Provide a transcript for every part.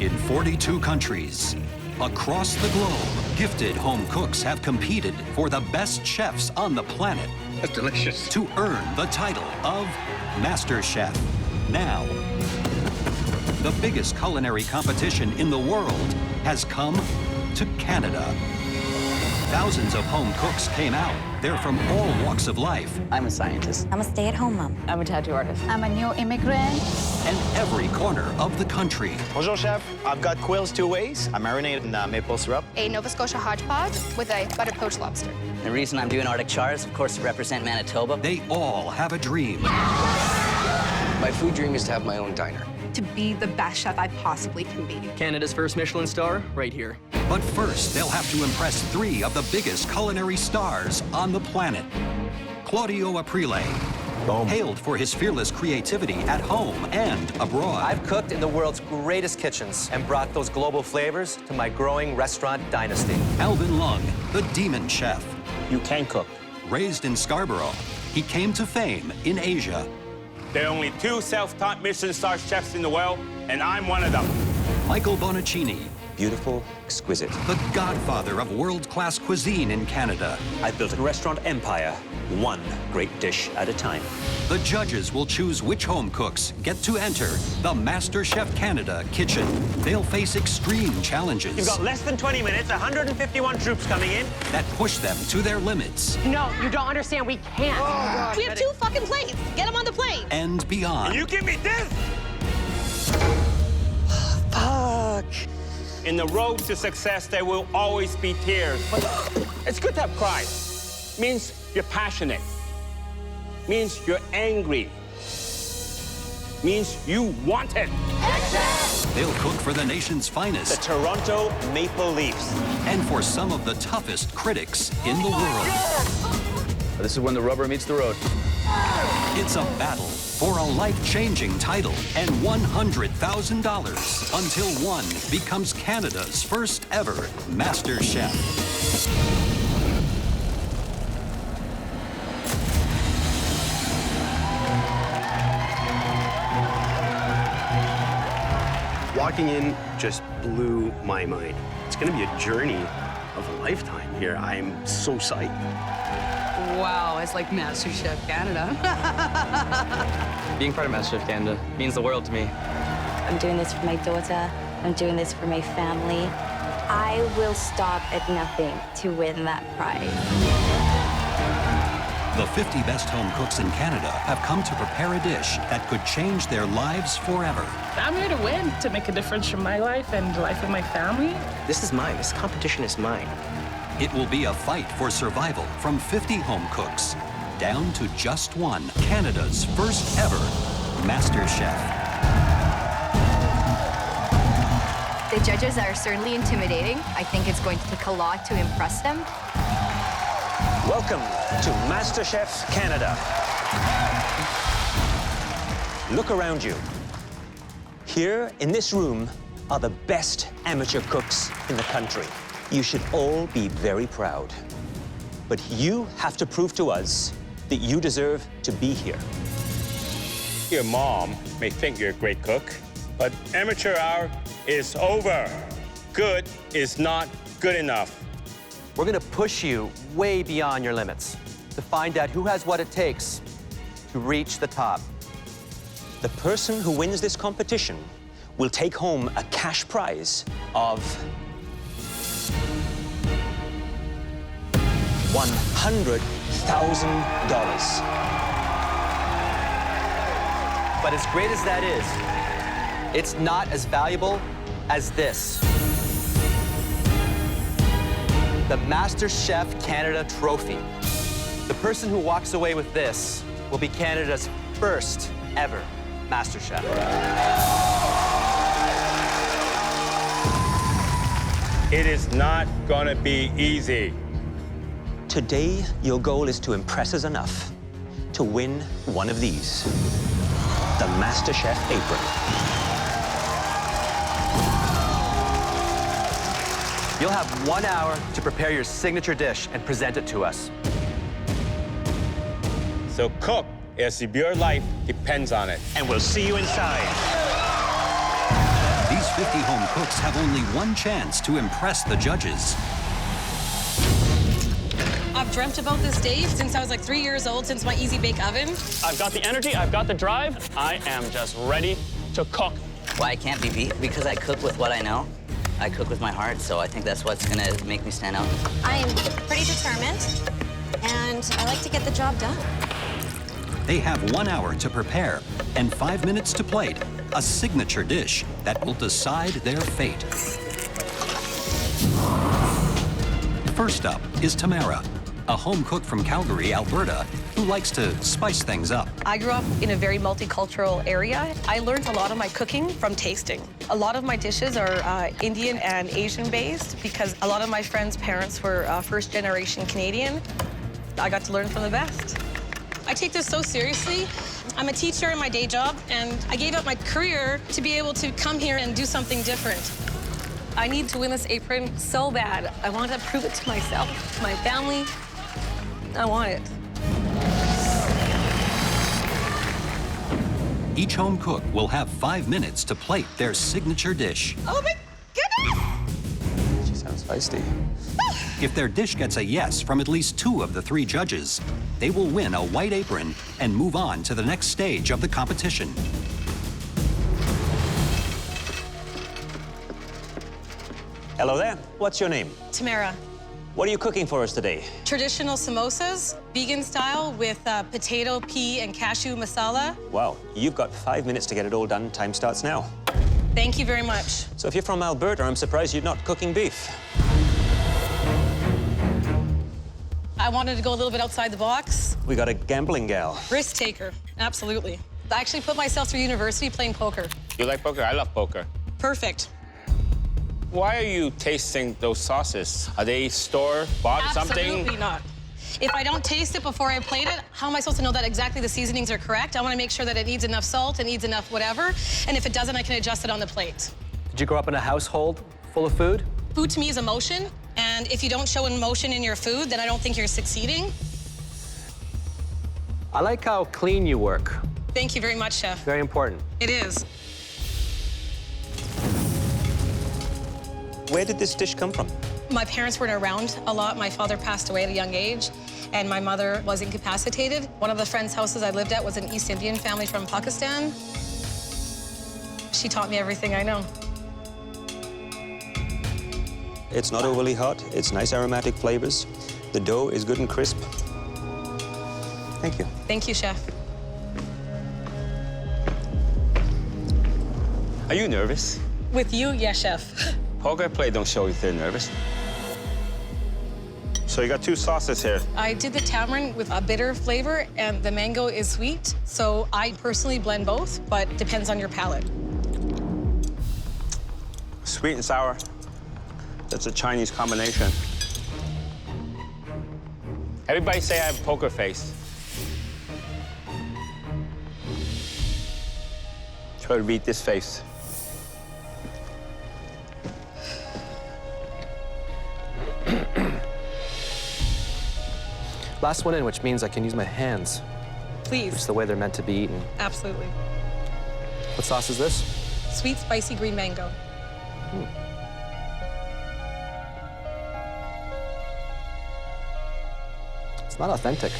in 42 countries. Across the globe, gifted home cooks have competed for the best chefs on the planet. That's delicious. To earn the title of MasterChef. Now, the biggest culinary competition in the world has come to Canada. Thousands of home cooks came out. They're from all walks of life. I'm a scientist. I'm a stay-at-home mom. I'm a tattoo artist. I'm a new immigrant. And every corner of the country. Bonjour, chef. I've got quills 2 ways. I'm marinated in maple syrup. A Nova Scotia hodgepodge with a buttered poached lobster. The reason I'm doing Arctic Char is, of course, to represent Manitoba. They all have a dream. My food dream is to have my own diner. To be the best chef I possibly can be. Canada's first Michelin star, right here. But first, they'll have to impress 3 of the biggest culinary stars on the planet. Claudio Aprile, hailed for his fearless creativity at home and abroad. I've cooked in the world's greatest kitchens and brought those global flavors to my growing restaurant dynasty. Alvin Leung, the demon chef. You can cook. Raised in Scarborough, he came to fame in Asia. There are only 2 self-taught Michelin star chefs in the world, and I'm one of them. Michael Bonacini, Beautiful, exquisite. the godfather of world-class cuisine in Canada. I've built a restaurant empire, one great dish at a time. The judges will choose which home cooks get to enter the MasterChef Canada kitchen. They'll face extreme challenges. You've got less than 20 minutes, 151 troops coming in. That push them to their limits. No, you don't understand. We can't. We have 2 fucking plates. Get them on the plate. And beyond. You give me this! Fuck. In the road to success, there will always be tears. But it's good to have cry. Means you're passionate. Means you're angry. Means you want it. They'll cook for the nation's The finest Toronto Maple Leafs. and for some of the toughest critics in the world. This is when the rubber meets the road. It's a battle for a life-changing title and $100,000 until one becomes Canada's first ever Master Chef. Walking in just blew my mind. It's going to be a journey of a lifetime here. I'm so psyched. Wow, it's like MasterChef Canada. Being part of MasterChef Canada means the world to me. I'm doing this for my daughter. I'm doing this for my family. I will stop at nothing to win that prize. The 50 best home cooks in Canada have come to prepare a dish that could change their lives forever. I'm here to win, to make a difference in my life and the life of my family. This is mine. This competition is mine. It will be a fight for survival from 50 home cooks down to just one, Canada's first ever Master Chef. The judges are certainly intimidating. I think it's going to take a lot to impress them. Welcome to MasterChef Canada. Look around you. Here in this room are the best amateur cooks in the country. You should all be very proud. But you have to prove to us that you deserve to be here. Your mom may think you're a great cook, but amateur hour is over. Good is not good enough. We're gonna push you way beyond your limits to find out who has what it takes to reach the top. The person who wins this competition will take home a cash prize of $100,000. But as great as that is, it's not as valuable as this. The MasterChef Canada Trophy. The person who walks away with this will be Canada's first ever MasterChef. It is not gonna be easy. Today, your goal is to impress us enough to win one of these. The MasterChef apron. You'll have 1 hour to prepare your signature dish and present it to us. So cook as if your life depends on it. And we'll see you inside. These 50 home cooks have only one chance to impress the judges. I've dreamt about this day since I was like 3 years old, since my Easy Bake Oven. I've got the energy, I've got the drive. I am just ready to cook. Why I can't be beat? Because I cook with what I know. I cook with my heart, so I think that's what's gonna make me stand out. I am pretty determined, and I like to get the job done. They have 1 hour to prepare and 5 minutes to plate a signature dish that will decide their fate. First up is Tamara, a home cook from Calgary, Alberta, who likes to spice things up. I grew up in a very multicultural area. I learned a lot of my cooking from tasting. A lot of my dishes are Indian and Asian based because a lot of my friends' parents were first-generation Canadian. I got to learn from the best. I take this so seriously. I'm a teacher in my day job, and I gave up my career to be able to come here and do something different. I need to win this apron so bad. I want to prove it to myself, to my family. I want it. Each home cook will have 5 minutes to plate their signature dish. Oh my goodness! She sounds feisty. If their dish gets a yes from at least 2 of the 3 judges, they will win a white apron and move on to the next stage of the competition. Hello there. What's your name? Tamara. What are you cooking for us today? Traditional samosas, vegan style with potato, pea, and cashew masala. Wow, you've got 5 minutes to get it all done. Time starts now. Thank you very much. So if you're from Alberta, I'm surprised you're not cooking beef. I wanted to go a little bit outside the box. We got a gambling gal. Risk taker, absolutely. I actually put myself through university playing poker. You like poker? I love poker. Perfect. Why are you tasting those sauces? Are they store-bought something? Absolutely not. If I don't taste it before I plate it, how am I supposed to know that exactly the seasonings are correct? I want to make sure that it needs enough salt, it needs enough whatever, and if it doesn't, I can adjust it on the plate. Did you grow up in a household full of food? Food to me is emotion, and if you don't show emotion in your food, then I don't think you're succeeding. I like how clean you work. Thank you very much, Chef. Very important. It is. Where did this dish come from? My parents weren't around a lot. My father passed away at a young age, and my mother was incapacitated. One of the friends' houses I lived at was an East Indian family from Pakistan. She taught me everything I know. It's not overly hot. It's nice aromatic flavors. The dough is good and crisp. Thank you. Thank you, Chef. Are you nervous? With you, yes, Chef. Poker play don't show if they're nervous. So you got 2 sauces here. I did the tamarind with a bitter flavor, and the mango is sweet. So I personally blend both, but depends on your palate. Sweet and sour. That's a Chinese combination. Everybody say I have a poker face. Try to read this face. Last one in, which means I can use my hands. Please. Which is the way they're meant to be eaten. Absolutely. What sauce is this? Sweet, spicy green mango. It's not authentic.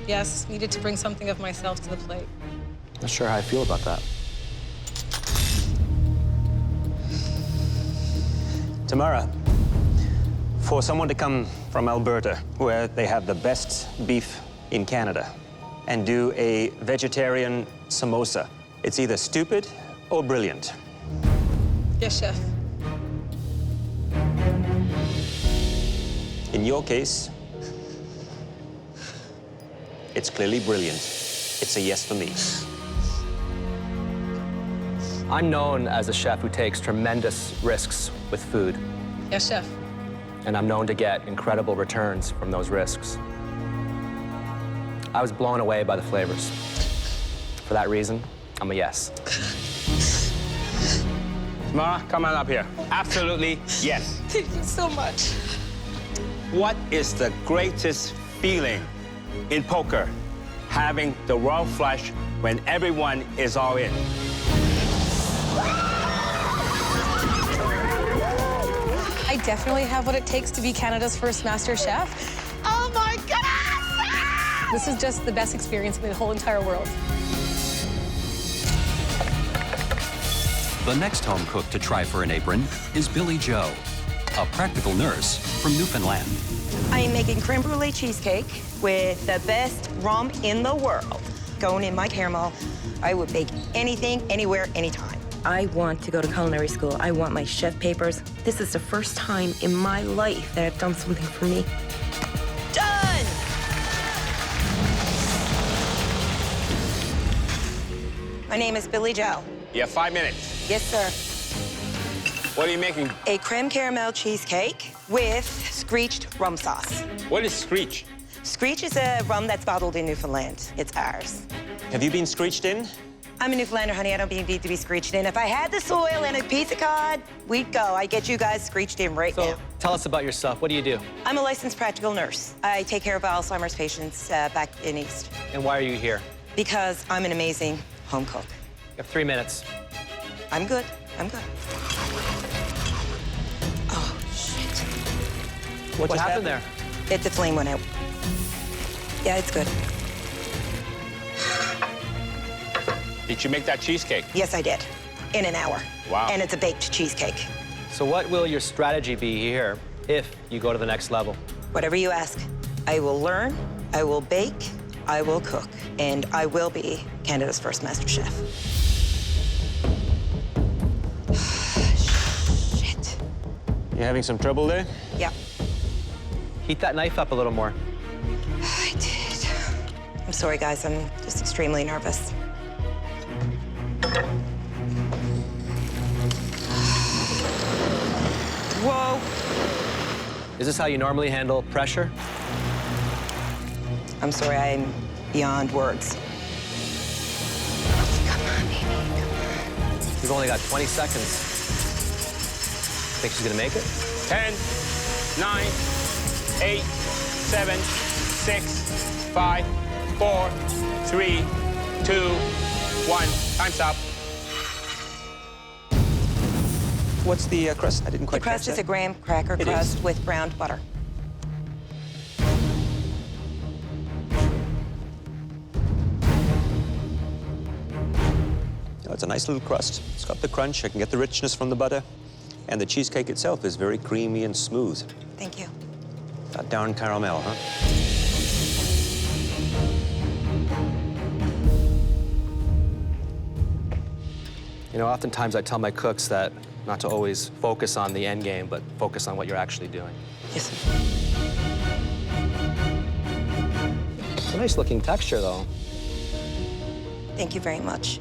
Yes, needed to bring something of myself to the plate. Not sure how I feel about that. Tamara, for someone to come from Alberta, where they have the best beef in Canada, and do a vegetarian samosa, it's either stupid or brilliant. Yes, Chef. In your case, it's clearly brilliant. It's a yes for me. I'm known as a chef who takes tremendous risks with food. Yes, Chef. And I'm known to get incredible returns from those risks. I was blown away by the flavors. For that reason, I'm a yes. Tamara, come on up here. Absolutely yes. Thank you so much. What is the greatest feeling in poker? Having the raw flush when everyone is all in. I definitely have what it takes to be Canada's first Master Chef. Oh my goodness! This is just the best experience in the whole entire world. The next home cook to try for an apron is Billy Joe, a practical nurse from Newfoundland. I am making creme brulee cheesecake with the best rum in the world. Going in my caramel, I would bake anything, anywhere, anytime. I want to go to culinary school. I want my chef papers. This is the first time in my life that I've done something for me. Done! My name is Billy Joe. You have 5 minutes. Yes, sir. What are you making? A creme caramel cheesecake with screeched rum sauce. What is screech? Screech is a rum that's bottled in Newfoundland. It's ours. Have you been screeched in? I'm a Newfoundlander, honey. I don't need to be screeched in. If I had the soil and a piece of cod, we'd go. I'd get you guys screeched in right now. Tell us about yourself. What do you do? I'm a licensed practical nurse. I take care of Alzheimer's patients back in East. And why are you here? Because I'm an amazing home cook. You have 3 minutes. I'm good. I'm good. Oh, shit. What happened there? The flame went out. Yeah, it's good. Did you make that cheesecake? Yes, I did. In an hour. Wow. And it's a baked cheesecake. So what will your strategy be here if you go to the next level? Whatever you ask. I will learn, I will bake, I will cook, and I will be Canada's first Master Chef. Shit. You having some trouble there? Yeah. Heat that knife up a little more. I did. I'm sorry, guys. I'm just extremely nervous. Whoa. Is this how you normally handle pressure? I'm sorry, I'm beyond words. Come on, baby, come on. You've only got 20 seconds. Think she's gonna make it? 10, 9, 8, 7, 6, 5, 4, 3, 2, 1. Time's up. What's the crust? I didn't quite The crust catch is that. a graham cracker It crust is. with browned butter. Oh, it's a nice little crust. It's got the crunch. I can get the richness from the butter. And the cheesecake itself is very creamy and smooth. Thank you. That darn caramel, huh? You know, oftentimes I tell my cooks that not to always focus on the end game, but focus on what you're actually doing. Yes, sir. It's a nice looking texture, though. Thank you very much.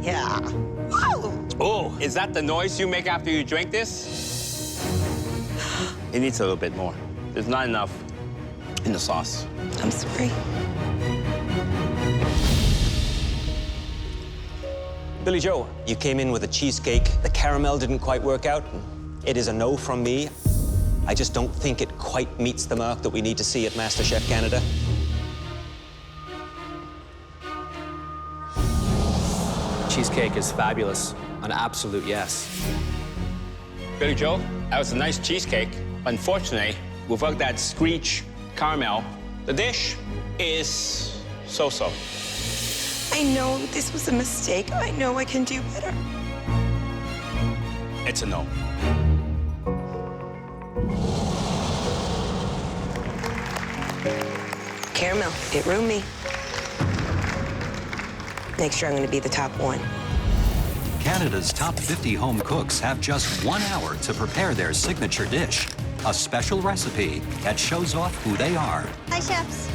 Yeah. Woo! Oh, is that the noise you make after you drink this? It needs a little bit more. There's not enough in the sauce. I'm sorry. Billy Joe, you came in with a cheesecake. The caramel didn't quite work out. It is a no from me. I just don't think it quite meets the mark that we need to see at MasterChef Canada. Cheesecake is fabulous. An absolute yes. Billy Joe, that was a nice cheesecake. Unfortunately, without that screech caramel, the dish is so-so. I know this was a mistake. I know I can do better. It's a no. Caramel, it ruined me. Next year, I'm going to be the top one. Canada's top 50 home cooks have just 1 hour to prepare their signature dish, a special recipe that shows off who they are. Hi, chefs.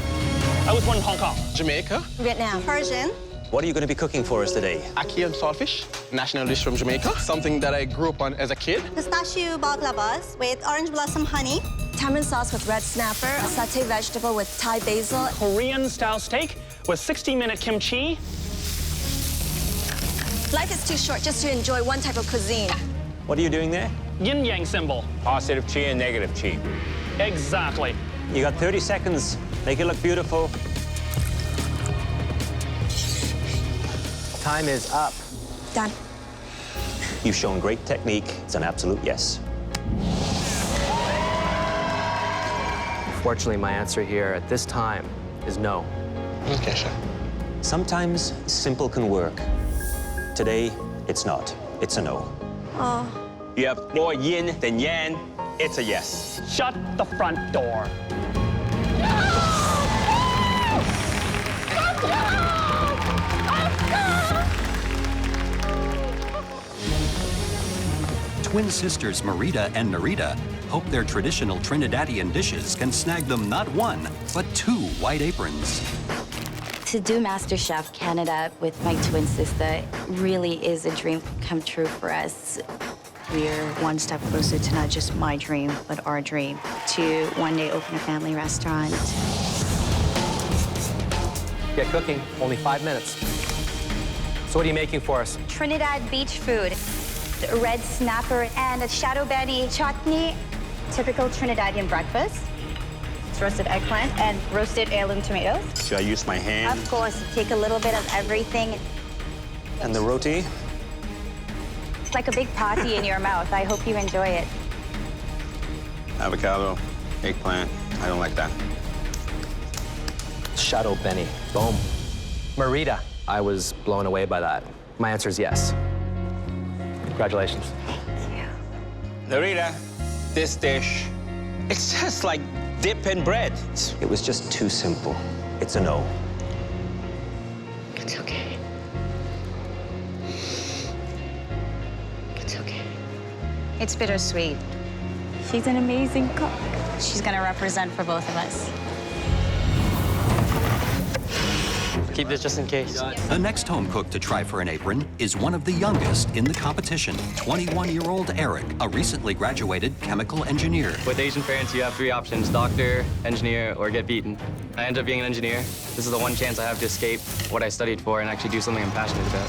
I was born in Hong Kong. Jamaica. Vietnam. Persian. What are you going to be cooking for us today? Ackee and Saltfish, national dish from Jamaica. Something that I grew up on as a kid. Pistachio baklavas with orange blossom honey. Tamarind sauce with red snapper, a sauté vegetable with Thai basil. Korean-style steak with 60-minute kimchi. Life is too short just to enjoy one type of cuisine. What are you doing there? Yin-Yang symbol. Positive chi and negative chi. Exactly. You got 30 seconds. Make it look beautiful. time is up. Done. You've shown great technique. It's an absolute yes. Unfortunately, my answer here at this time is no. Okay, Chef. Sometimes simple can work. Today, it's not. It's a no. Oh. You have more yin than yang. It's a yes. Shut the front door. Twin sisters Marita and Narita hope their traditional Trinidadian dishes can snag them not one, but 2 white aprons. To do MasterChef Canada with my twin sister really is a dream come true for us. We're one step closer to not just my dream, but our dream, to one day open a family restaurant. Get cooking, only 5 minutes. So what are you making for us? Trinidad beach food, a red snapper and a shadow betty chutney. Typical Trinidadian breakfast. It's roasted eggplant and roasted heirloom tomatoes. Should I use my hand? Of course, take a little bit of everything. And the roti? It's like a big party in your mouth. I hope you enjoy it. Avocado, eggplant. I don't like that. Shadow Benny. Boom. Marita. I was blown away by that. My answer is yes. Congratulations. Narita, this dish, it's just like dip in bread. It was just too simple. It's a no. It's okay. It's okay. It's bittersweet. She's an amazing cook. She's gonna represent for both of us. Keep this just in case. The next home cook to try for an apron is one of the youngest in the competition, 21-year-old Eric, a recently graduated chemical engineer. With Asian parents, you have 3 options: doctor, engineer, or get beaten. I ended up being an engineer. This is the one chance I have to escape what I studied for and actually do something I'm passionate about.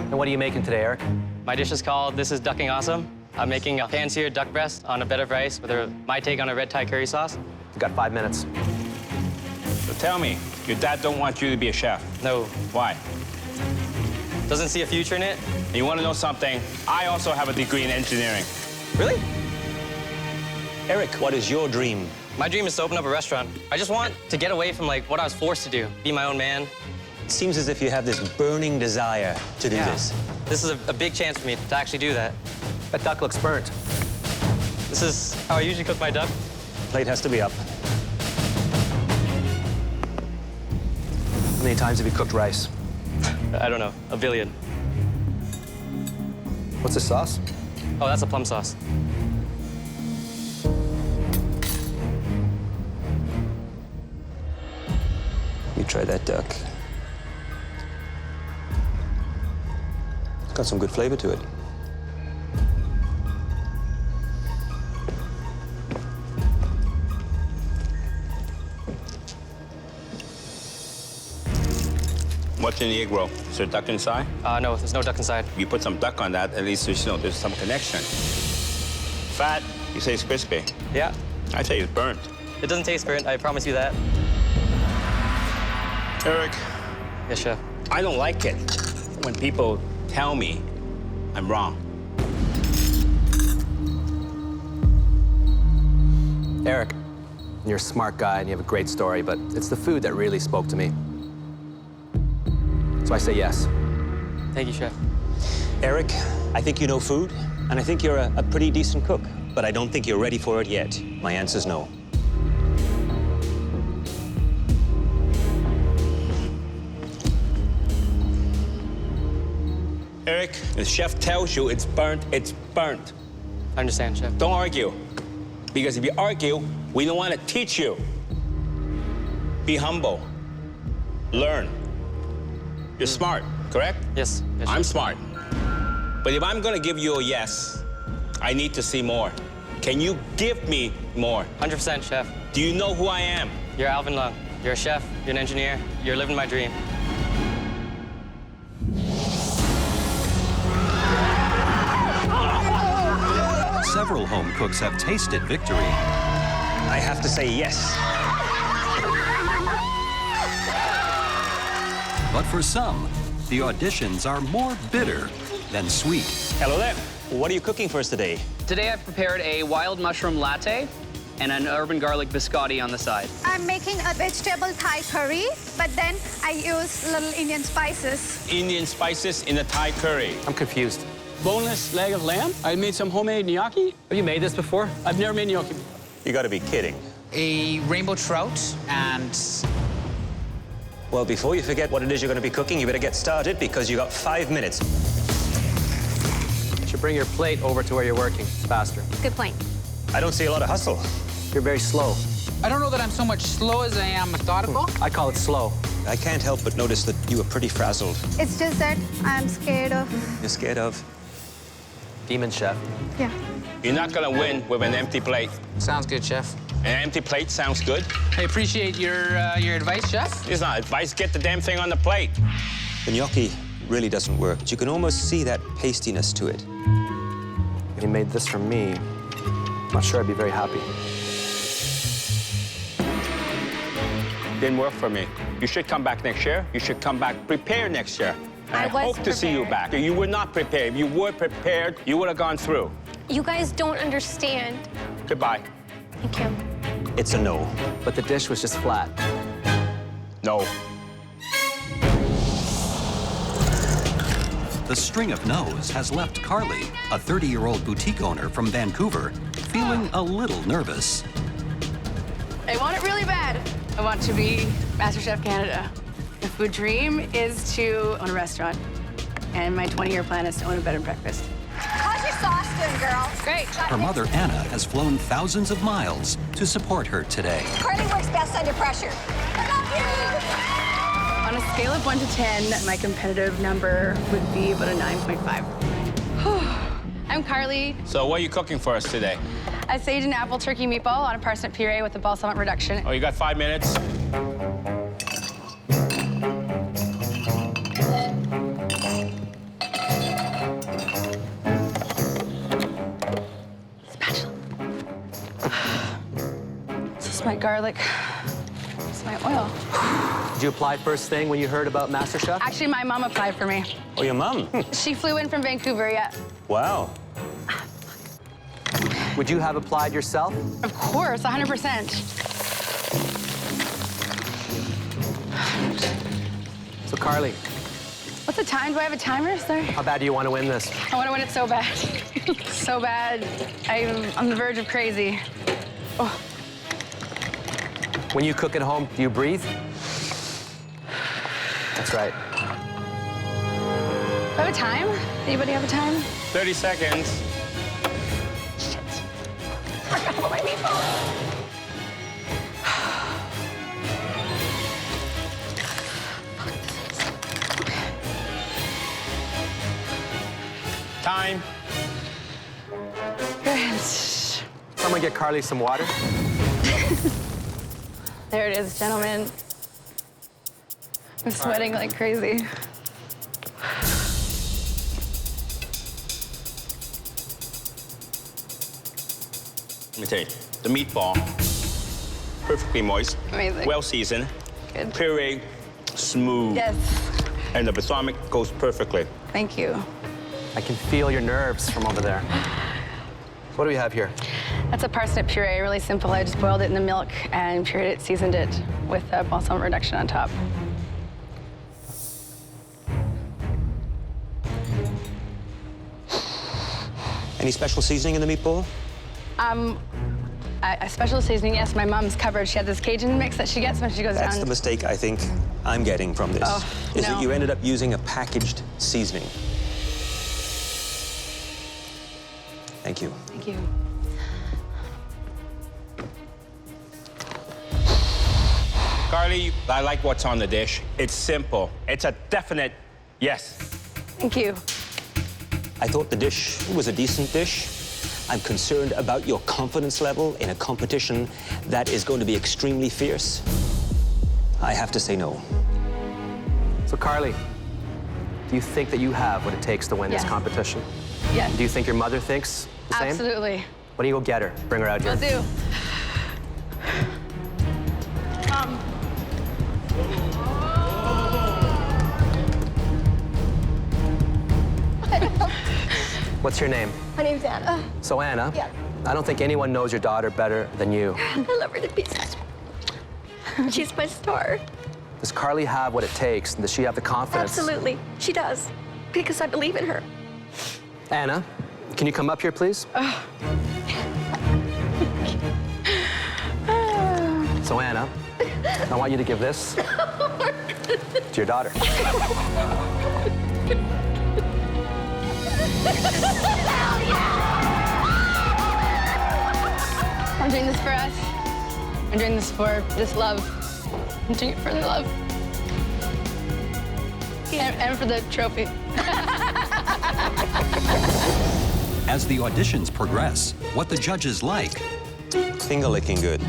And what are you making today, Eric? My dish is called This is Ducking Awesome. I'm making a pan-seared duck breast on a bed of rice with my take on a red Thai curry sauce. You've got 5 minutes. So tell me, your dad don't want you to be a chef. No. Why? Doesn't see a future in it. And you want to know something? I also have a degree in engineering. Really? Eric, what is your dream? My dream is to open up a restaurant. I just want to get away from what I was forced to do, be my own man. It seems as if you have this burning desire to do this. This is a big chance for me to actually do that. That duck looks burnt. This is how I usually cook my duck. Plate has to be up. How many times have you cooked rice? I don't know, a billion. What's this sauce? Oh, that's a plum sauce. You try that duck. It's got some good flavor to it. What's in the egg roll? Is there duck inside? No, there's no duck inside. You put some duck on that, at least there's some connection. Fat, you say it's crispy. Yeah. I say it's burnt. It doesn't taste burnt, I promise you that. Eric. Yes, chef. I don't like it when people tell me I'm wrong. Eric, you're a smart guy and you have a great story, but it's the food that really spoke to me. So I say yes. Thank you, chef. Eric, I think you know food, and I think you're a pretty decent cook, but I don't think you're ready for it yet. My answer's no. Eric, the chef tells you it's burnt, it's burnt. I understand, chef. Don't argue. Because if you argue, we don't want to teach you. Be humble. Learn. You're smart, correct? Yes. Yes, I'm chef. smart. But if I'm going to give you a yes, I need to see more. Can you give me more? 100%, chef. Do you know who I am? You're Alvin Leung. You're a chef, you're an engineer, you're living my dream. Several home cooks have tasted victory. I have to say yes. But for some, the auditions are more bitter than sweet. Hello there. What are you cooking for us today? Today I've prepared a wild mushroom latte and an urban garlic biscotti on the side. I'm making a vegetable Thai curry, but then I use little Indian spices. Indian spices in a Thai curry. I'm confused. Boneless leg of lamb. I made some homemade gnocchi. Have you made this before? I've never made gnocchi. You gotta be kidding. A rainbow trout and... Well, before you forget what it is you're gonna be cooking, you better get started because you got 5 minutes. You should bring your plate over to where you're working. It's faster. Good point. I don't see a lot of hustle. You're very slow. I don't know that I'm so much slow as I am methodical. I call it slow. I can't help but notice that you were pretty frazzled. It's just that I'm scared of... You're scared of? Demon chef. Yeah. You're not gonna win with an empty plate. Sounds good, chef. An empty plate sounds good. I appreciate your advice, chef. It's not advice. Get the damn thing on the plate. The gnocchi really doesn't work. You can almost see that pastiness to it. If you made this for me, I'm not sure I'd be very happy. Didn't work for me. You should come back next year. You should come back prepared next year. I was hope to see you prepared. back. You were not prepared. If you were prepared, you would have gone through. You guys don't understand. Goodbye. Thank you. It's a no. But the dish was just flat. No. The string of no's has left Carly, a 30-year-old boutique owner from Vancouver, feeling a little nervous. I want it really bad. I want to be MasterChef Canada. The food dream is to own a restaurant. And my 20-year plan is to own a bed and breakfast. How's your sauce doing, girl? Great. Her mother, Anna, has flown thousands of miles to support her today. Carly works best under pressure. I love you! On a scale of 1 to 10, my competitive number would be about a 9.5. I'm Carly. So what are you cooking for us today? A sage and apple turkey meatball on a parsnip puree with a balsamic reduction. Oh, you got 5 minutes. This is my garlic. This is my oil. Did you apply first thing when you heard about MasterChef? Actually, my mom applied for me. Oh, your mom? She flew in from Vancouver, yeah. Wow. Would you have applied yourself? Of course, 100%. So, Carly, What's the time? Do I have a timer? Sorry. how bad do you want to win this? I want to win it so bad. So bad. I'm on the verge of crazy. Oh. When you cook at home, do you breathe? That's right. Do I have a time? Anybody have a time? 30 seconds. Shit. I forgot about my meatball. Time. Good. Someone get Carly some water. There it is, gentlemen. I'm sweating like crazy. Let me tell you, the meatball, perfectly moist, Amazing. well seasoned, Good. puree, smooth, Yes. and the balsamic goes perfectly. Thank you. I can feel your nerves from over there. What do we have here? That's a parsnip puree, really simple. I just boiled it in the milk and pureed it, seasoned it with a balsamic reduction on top. Any special seasoning in the meatball? A special seasoning, yes. My mom's covered. She had this Cajun mix that she gets when she goes That's down. the mistake I think I'm getting from this, is no. that you ended up using a packaged seasoning. Thank you. Thank you. Carly, I like what's on the dish. It's simple. It's a definite yes. Thank you. I thought the dish was a decent dish. I'm concerned about your confidence level in a competition that is going to be extremely fierce. I have to say no. So, Carly, do you think that you have what it takes to win Yes. this competition? Yes. Do you think your mother thinks the same? Absolutely. Why don't you go get her? Bring her out here. Will do. What's your name? My name's Anna. So Anna, Yeah. I don't think anyone knows your daughter better than you. I love her to pieces. She's my star. Does Carly have what it takes? Does she have the confidence? Absolutely. She does. Because I believe in her. Anna, can you come up here, please? So Anna, I want you to give this to your daughter. I'm doing this for us. I'm doing this for this love. I'm doing it for the love. And for the trophy. As the auditions progress, what the judges like Finger licking good.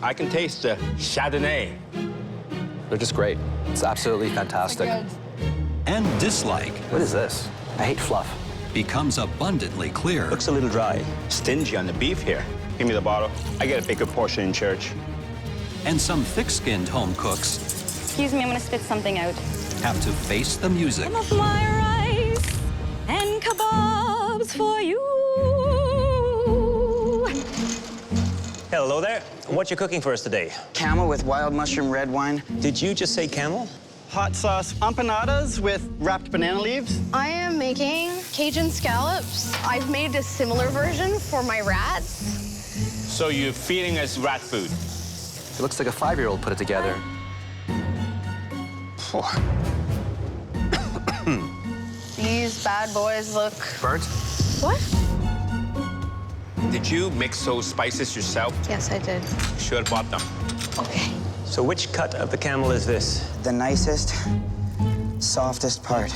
I can taste the Chardonnay. They're just great. It's absolutely fantastic. and dislike. What is this? I hate fluff. Becomes abundantly clear. Looks a little dry. Stingy on the beef here. Give me the bottle. I get a bigger portion in church. And some thick-skinned home cooks Excuse me, I'm gonna spit something out. have to face the music. Some of my rice and kebabs for you. Hello there. What you cooking for us today? Camel with wild mushroom red wine. Did you just say camel? Hot sauce empanadas with wrapped banana leaves. I am making Cajun scallops. I've made a similar version for my rats. So you're feeding us rat food? It looks like a 5-year-old put it together. These bad boys look... Burnt? What? Did you mix those spices yourself? Yes, I did. Should have bought them. Okay. So which cut of the camel is this? The nicest, softest part.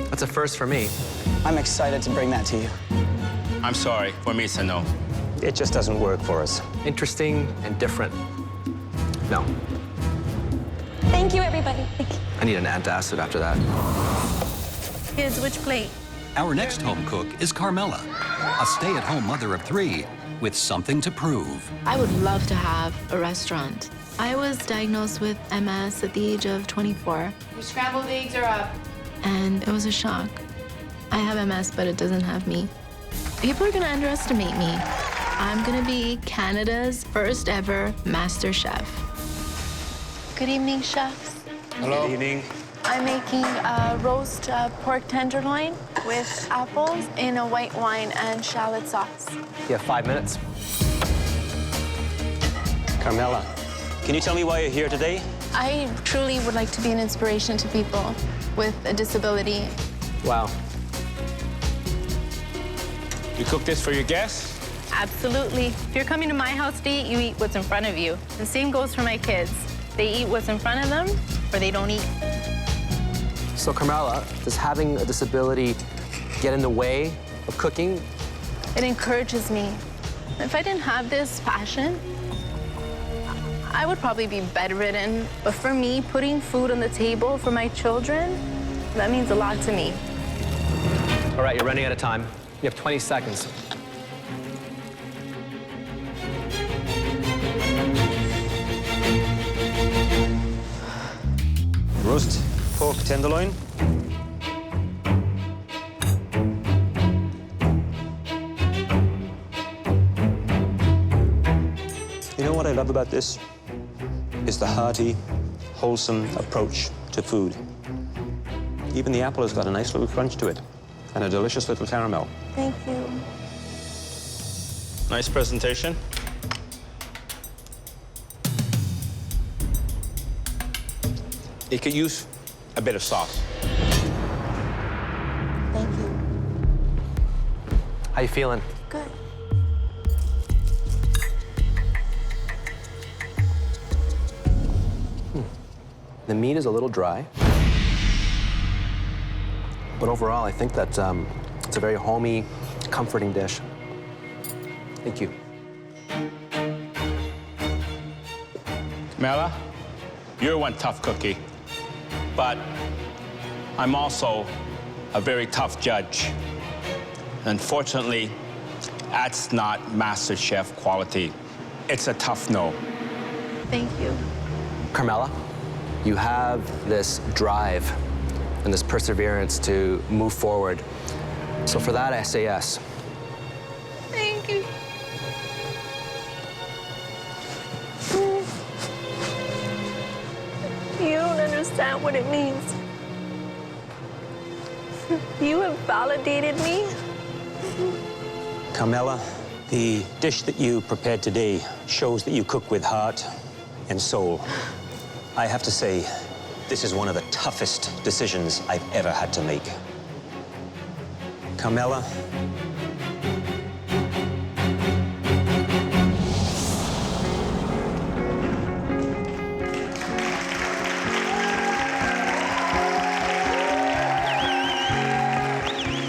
That's a first for me. I'm excited to bring that to you. I'm sorry. For me, it's a no. It just doesn't work for us. Interesting and different. No. Thank you, everybody. Thank you. I need an antacid after that. Kids, which plate? Our next home cook is Carmela, a stay-at-home mother of 3 with something to prove. I would love to have a restaurant. I was diagnosed with MS at the age of 24. Your scrambled eggs are up. And it was a shock. I have MS, but it doesn't have me. People are gonna underestimate me. I'm gonna be Canada's first ever Master Chef. Good evening, chefs. Hello. Good evening. I'm making a roast pork tenderloin with apples in a white wine and shallot sauce. You have 5 minutes. Carmela, can you tell me why you're here today? I truly would like to be an inspiration to people with a disability. Wow. You cook this for your guests? Absolutely. If you're coming to my house to eat, you eat what's in front of you. The same goes for my kids. They eat what's in front of them, or they don't eat. So Carmela, does having a disability get in the way of cooking? It encourages me. If I didn't have this passion, I would probably be bedridden. But for me, putting food on the table for my children, that means a lot to me. All right, you're running out of time. You have 20 seconds. Roast pork tenderloin. You know what I love about this? Is the hearty, wholesome approach to food. Even the apple has got a nice little crunch to it and a delicious little caramel. Thank you. Nice presentation. It could use a bit of sauce. Thank you. How you feeling? Good. The meat is a little dry. But overall, I think that it's a very homey, comforting dish. Thank you. Mela, you're one tough cookie, but I'm also a very tough judge. Unfortunately, that's not MasterChef quality. It's a tough no. Thank you. Carmela, you have this drive and this perseverance to move forward. So for that, I say yes. Thank you. You don't understand what it means. You have validated me. Carmela, the dish that you prepared today shows that you cook with heart and soul. I have to say, this is one of the toughest decisions I've ever had to make. Carmela,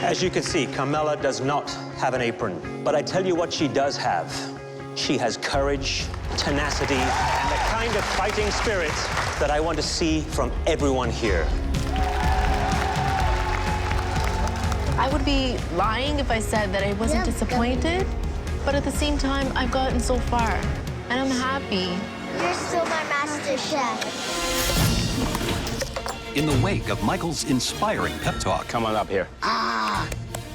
as you can see, Carmela does not have an apron. But I tell you what she does have. She has courage, tenacity, and the kind of fighting spirit that I want to see from everyone here. I would be lying if I said that I wasn't disappointed, but at the same time, I've gotten so far, and I'm happy. You're still my master chef. In the wake of Michael's inspiring pep talk, Come on up here.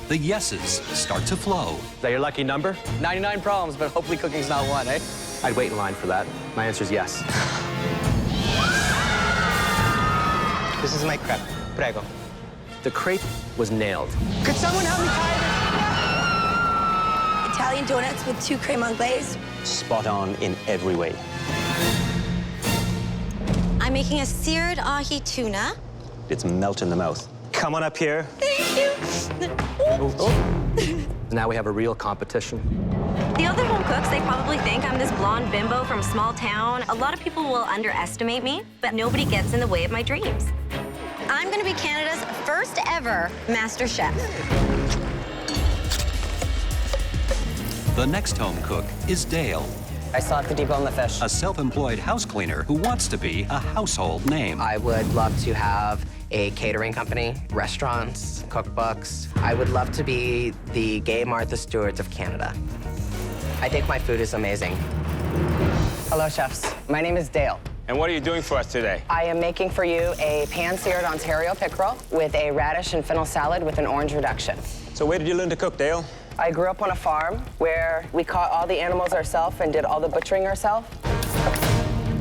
the yeses start to flow. Is that your lucky number? 99 problems, but hopefully cooking's not one, eh? I'd wait in line for that. My answer is yes. This is my crepe. Prego. The crepe was nailed. Could someone help me tie Italian donuts with 2 creme anglaise. Spot on in every way. I'm making a seared ahi tuna. It's melt in the mouth. Come on up here. Thank you. Now we have a real competition. The other home cooks, they probably think I'm this blonde bimbo from a small town. A lot of people will underestimate me, but nobody gets in the way of my dreams. I'm gonna be Canada's first ever Master Chef. The next home cook is Dale, I still have to debone the fish. a self-employed house cleaner who wants to be a household name. I would love to have a catering company, restaurants, cookbooks. I would love to be the gay Martha Stewart of Canada. I think my food is amazing. Hello, chefs. My name is Dale. And what are you doing for us today? I am making for you a pan-seared Ontario pickerel with a radish and fennel salad with an orange reduction. So where did you learn to cook, Dale? I grew up on a farm where we caught all the animals ourselves and did all the butchering ourselves.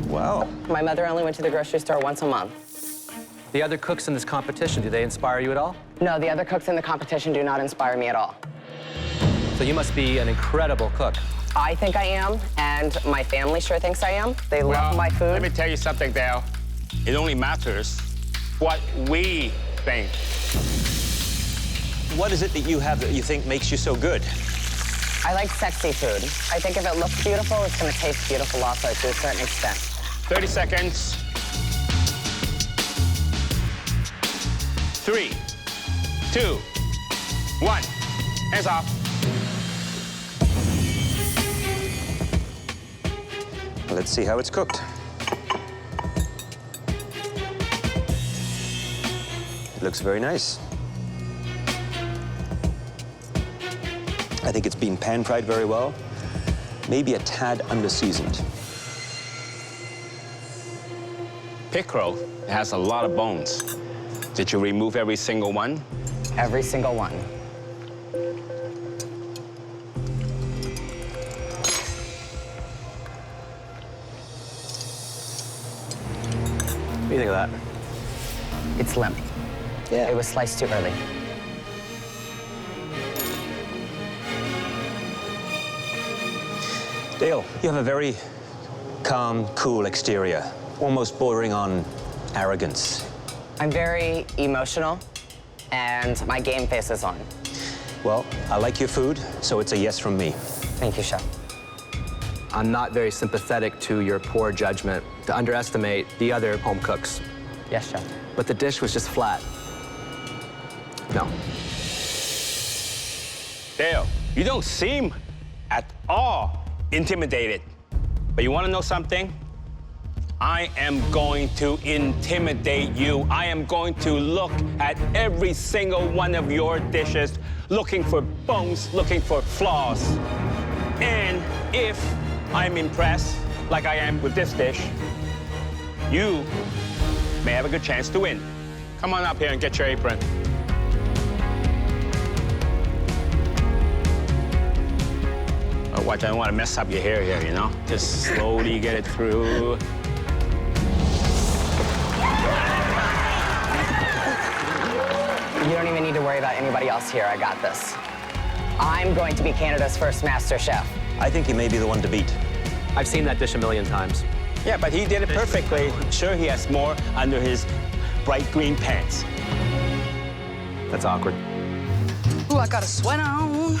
Wow. My mother only went to the grocery store once a month. The other cooks in this competition, do they inspire you at all? No, the other cooks in the competition do not inspire me at all. So you must be an incredible cook. I think I am, and my family sure thinks I am. They love my food. Let me tell you something, Dale. It only matters what we think. What is it that you have that you think makes you so good? I like sexy food. I think if it looks beautiful, it's going to taste beautiful also to a certain extent. 30 seconds. 3, 2, 1. Hands off. Let's see how it's cooked. It looks very nice. I think it's been pan-fried very well. Maybe a tad under-seasoned. Pickerel has a lot of bones. Did you remove every single one? Every single one. What do you think of that? It's limp. Yeah. It was sliced too early. Dale, you have a very calm, cool exterior, almost bordering on arrogance. I'm very emotional, and my game face is on. Well, I like your food, so it's a yes from me. Thank you, Chef. I'm not very sympathetic to your poor judgment to underestimate the other home cooks. Yes, Chef. But the dish was just flat. No. Dale, you don't seem at all intimidated. But you want to know something? I am going to intimidate you. I am going to look at every single one of your dishes, looking for bones, looking for flaws. And if I'm impressed, like I am with this dish, you may have a good chance to win. Come on up here and get your apron. But watch, I don't want to mess up your hair here, you know? Just slowly get it through. You don't even need to worry about anybody else here. I got this. I'm going to be Canada's first master chef. I think he may be the one to beat. I've seen that dish a million times. Yeah, but he did it perfectly. Sure, he has more under his bright green pants. That's awkward. Ooh, I got a sweat on.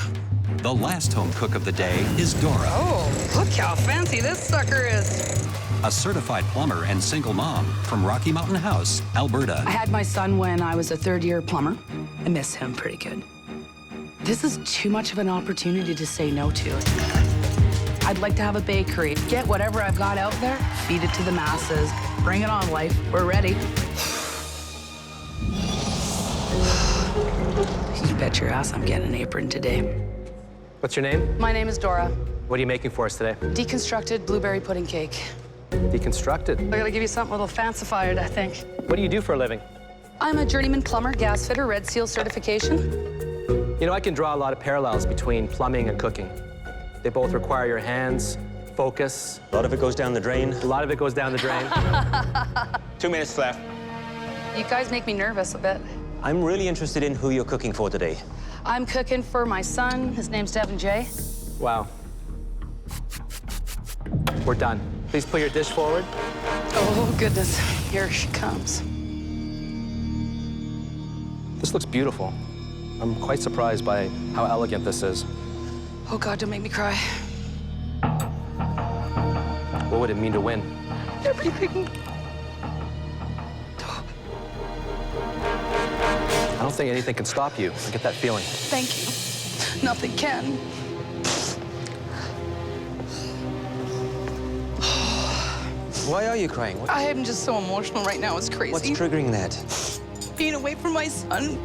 The last home cook of the day is Dora, Oh, look how fancy this sucker is. a certified plumber and single mom from Rocky Mountain House, Alberta. I had my son when I was a third-year plumber. I miss him pretty good. This is too much of an opportunity to say no to. I'd like to have a bakery. Get whatever I've got out there, feed it to the masses. Bring it on, life. We're ready. You bet your ass I'm getting an apron today. What's your name? My name is Dora. What are you making for us today? Deconstructed blueberry pudding cake. Deconstructed. I gotta give you something a little fancified, I think. What do you do for a living? I'm a journeyman plumber, gas fitter, Red Seal certification. You know, I can draw a lot of parallels between plumbing and cooking. They both require your hands, focus. A lot of it goes down the drain. A lot of it goes down the drain. 2 minutes left. You guys make me nervous a bit. I'm really interested in who you're cooking for today. I'm cooking for my son. His name's Devin J. Wow. We're done. Please put your dish forward. Oh, goodness. Here she comes. This looks beautiful. I'm quite surprised by how elegant this is. Oh, God, don't make me cry. What would it mean to win? Everything. I don't think anything can stop you. I get that feeling. Thank you. Nothing can. Why are you crying? I am just so emotional right now. It's crazy. What's triggering that? Being away from my son.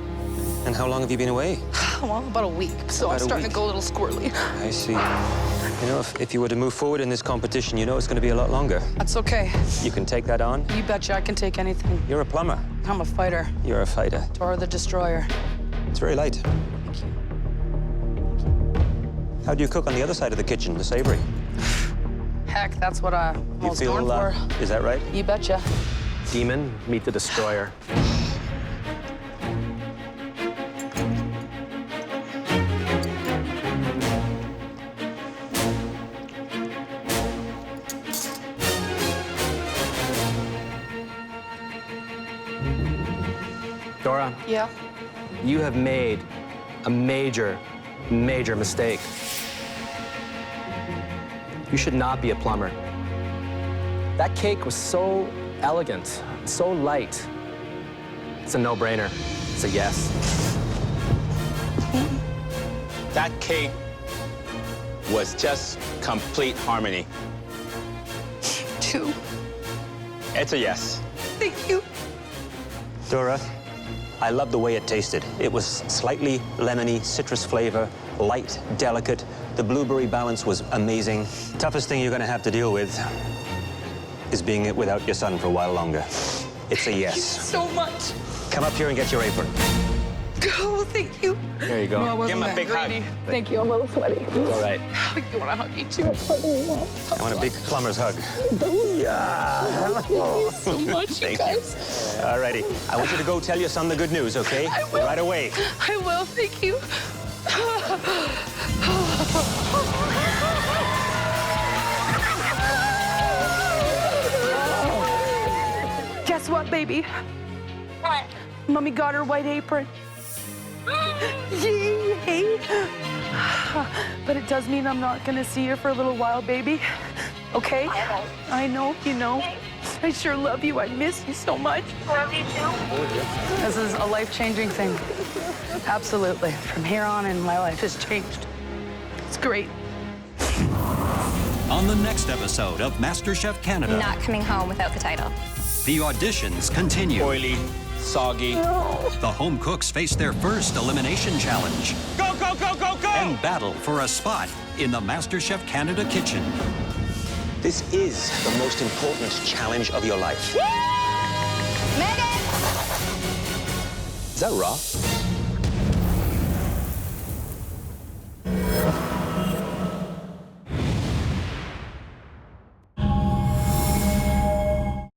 And how long have you been away? Well, about a week. So About I'm a starting week. to go a little squirrely. I see. You know, if you were to move forward in this competition, you know it's going to be a lot longer. That's okay. You can take that on. You betcha I can take anything. You're a plumber. I'm a fighter. You're a fighter. Dora the Destroyer. It's very light. Thank you. How do you cook on the other side of the kitchen, the savory? Heck, that's what I You was feel, going for. is that right? You betcha. Demon, meet the destroyer. Dora, Yeah. you have made a major, major mistake. You should not be a plumber. That cake was so elegant, so light. It's a no-brainer. It's a yes. That cake was just complete harmony. 2. It's a yes. Thank you. Dora, I love the way it tasted. It was slightly lemony, citrus flavor, light, delicate. The blueberry balance was amazing. Toughest thing you're going to have to deal with is being without your son for a while longer. It's a yes. So much. Come up here and get your apron. Oh, thank you. There you go. No, I wasn't Give him a that big hug. greedy. Thank you. I'm a little sweaty. All right. You want to hug me too? I want a big plumber's hug. Thank you so much, you Thank guys. All righty. I want you to go tell your son the good news, okay? I will. Right away. I will. Thank you. Guess what, baby? What? Mommy got her white apron. Yay! But it does mean I'm not gonna see you for a little while, baby. Okay? I know, you know. I sure love you. I miss you so much. Love you too. This is a life-changing thing. Absolutely. From here on in, my life has changed. It's great. On the next episode of MasterChef Canada, Not coming home without the title. the auditions continue. Oily, soggy. The home cooks face their first elimination challenge Go, go, go, go, go! and battle for a spot in the MasterChef Canada kitchen. This is the most important challenge of your life. Megan! Is that raw?